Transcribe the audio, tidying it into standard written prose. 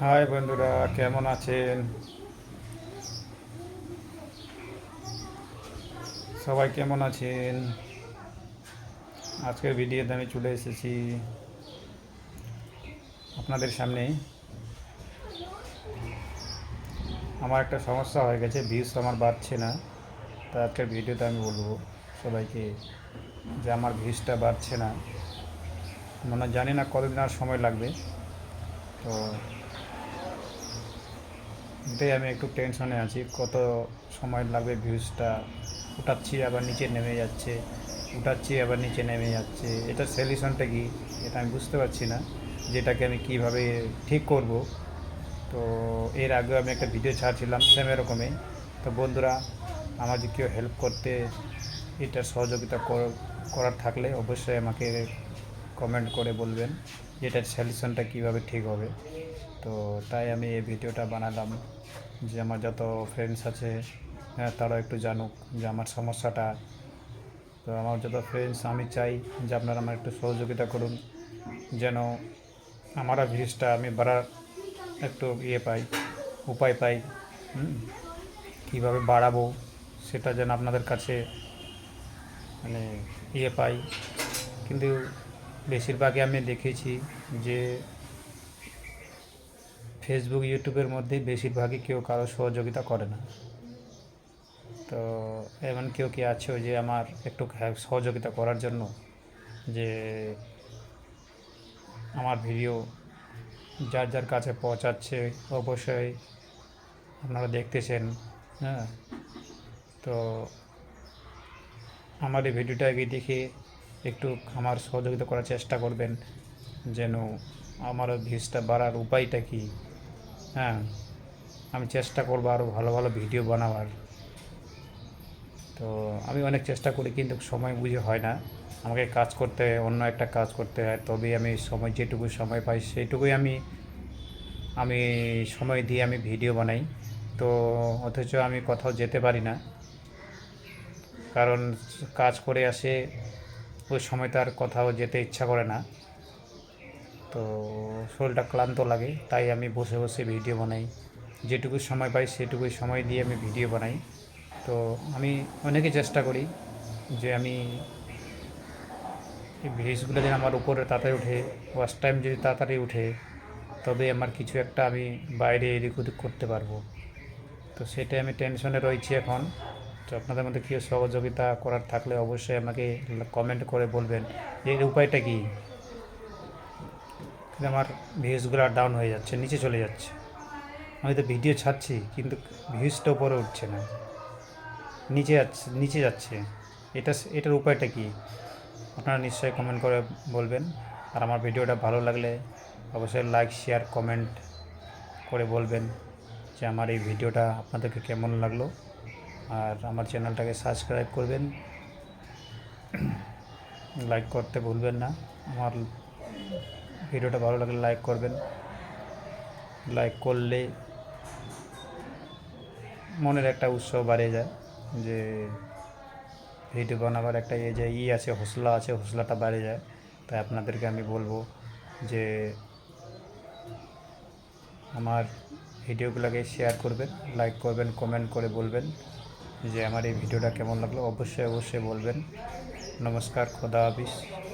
High বন্ধুরা, কেমন আছেন? সবাই কেমন আছেন? আজকের ভিডিওতে আমি চলে এসেছি আপনাদের সামনে। আমার একটা সমস্যা হয়ে গেছে, ভিউজ আমার বাড়ছে না। তা আজকের ভিডিওতে আমি বলবো সবাইকে যে আমার ভিউজটা বাড়ছে না। মানে জানি না কতদিন আর সময় লাগবে। তো এটাই আমি একটু টেনশনে আছি, কত সময় লাগবে ভিউজটা উঠাচ্ছি আবার নিচে নেমে যাচ্ছে, উঠাচ্ছি আবার নিচে নেমে যাচ্ছে। এটা সলিউশনটা কি, এটা আমি বুঝতে পারছি না, যেটাকে আমি কিভাবে ঠিক করব। তো এর আগেও আমি একটা ভিডিও ছাড়ছিলাম সেম এরকমই। তো বন্ধুরা, আমার যে কেউ হেল্প করতে এটা সহযোগিতা করার থাকলে অবশ্যই আমাকে কমেন্ট করে বলবেন যে এটার সলিউশনটা কীভাবে ঠিক হবে। তো তাই আমি এই ভিডিওটা বানালাম যে আমার যত ফ্রেন্ডস আছে, হ্যাঁ, তারাও একটু জানুক যে আমার সমস্যাটা। তো আমার যত ফ্রেন্ডস, আমি চাই যে আপনারা আমার একটু সহযোগিতা করুন, যেন আমার ভিউজটা আমি বাড়ার একটু পাই, উপায় পাই। কীভাবে বাড়াবো সেটা যেন আপনাদের কাছে মানে পাই। কিন্তু বেশিরভাগই আমি দেখেছি যে ফেসবুক ইউটিউবের মধ্যেই বেশিরভাগই কেউ কারো সহযোগিতা করে না। তো এমন কেউ কি আছে যে আমার একটু সহযোগিতা করার জন্য, যে আমার ভিডিও যার যার কাছে পৌঁছাচ্ছে অবশ্যই আপনারা দেখতেছেন, হ্যাঁ। তো আমার এই ভিডিওটাকে দেখে একটু আমার সহযোগিতা করার চেষ্টা করবেন, যেন আমার ভিউজটা বাড়ার উপায়টা কি। হ্যাঁ, আমি চেষ্টা করবো আরও ভালো ভালো ভিডিও বানাবার। তো আমি অনেক চেষ্টা করি কিন্তু সময় বুঝে হয় না। আমাকে কাজ করতে হয়, অন্য একটা কাজ করতে হয়, তবেই আমি সময়, যেটুকু সময় পাই সেইটুকুই আমি আমি সময় দিয়ে আমি ভিডিও বানাই। তো অথচ আমি কোথাও যেতে পারি না, কারণ কাজ করে আসে ওই সময় তার কোথাও যেতে ইচ্ছা করে না। তো শরীরটা ক্লান্ত লাগে, তাই আমি বসে বসে ভিডিও বানাই। যেটুকু সময় পাই সেটুকুই সময় দিয়ে আমি ভিডিও বানাই। তো আমি অনেকই চেষ্টা করি যে আমি এই ভিউজগুলো যেন আমার উপরে তাড়াতাড়ি উঠে, ওয়াচ টাইম যদি তাড়াতাড়ি উঠে, তবে আমার কিছু একটা আমি বাইরে এদিক ওদিক করতে পারবো। তো সেটাই আমি টেনশনে রয়েছি এখন। তো আপনাদের মধ্যে কেউ সহযোগিতা করার থাকলে অবশ্যই আমাকে কমেন্ট করে বলবেন যে এর উপায়টা কী। কিন্তু আমার ভিউজগুলো ডাউন হয়ে যাচ্ছে, নিচে চলে যাচ্ছে। আমি তো ভিডিও ছাড়ছি কিন্তু ভিউজটা উপরে উঠছে না, নিচে যাচ্ছে। এটার উপায়টা কী, আপনারা নিশ্চয়ই কমেন্ট করে বলবেন। আর আমার ভিডিওটা ভালো লাগলে অবশ্যই লাইক, শেয়ার, কমেন্ট করে বলবেন যে আমার এই ভিডিওটা আপনাদেরকে কেমন লাগলো। আর আমার চ্যানেলটাকে সাবস্ক্রাইব করবেন, লাইক করতে ভুলবেন না। আমার ভিডিওটা ভালো লাগলে লাইক করবেন। লাইক করলে মনের একটা উৎসাহ বাড়ে যায়, যে ভিডিও বানাবার একটা যে আছে, হৌসলা আছে, হৌসলাটা বাড়ে যায়। তাই আপনাদেরকে আমি বলবো যে আমার ভিডিওগুলোকে শেয়ার করবেন, লাইক করবেন, কমেন্ট করে বলবেন যে আমার এই ভিডিওটা কেমন লাগলো। অবশ্যই অবশ্যই বলবেন। নমস্কার, খোদা হাফিজ।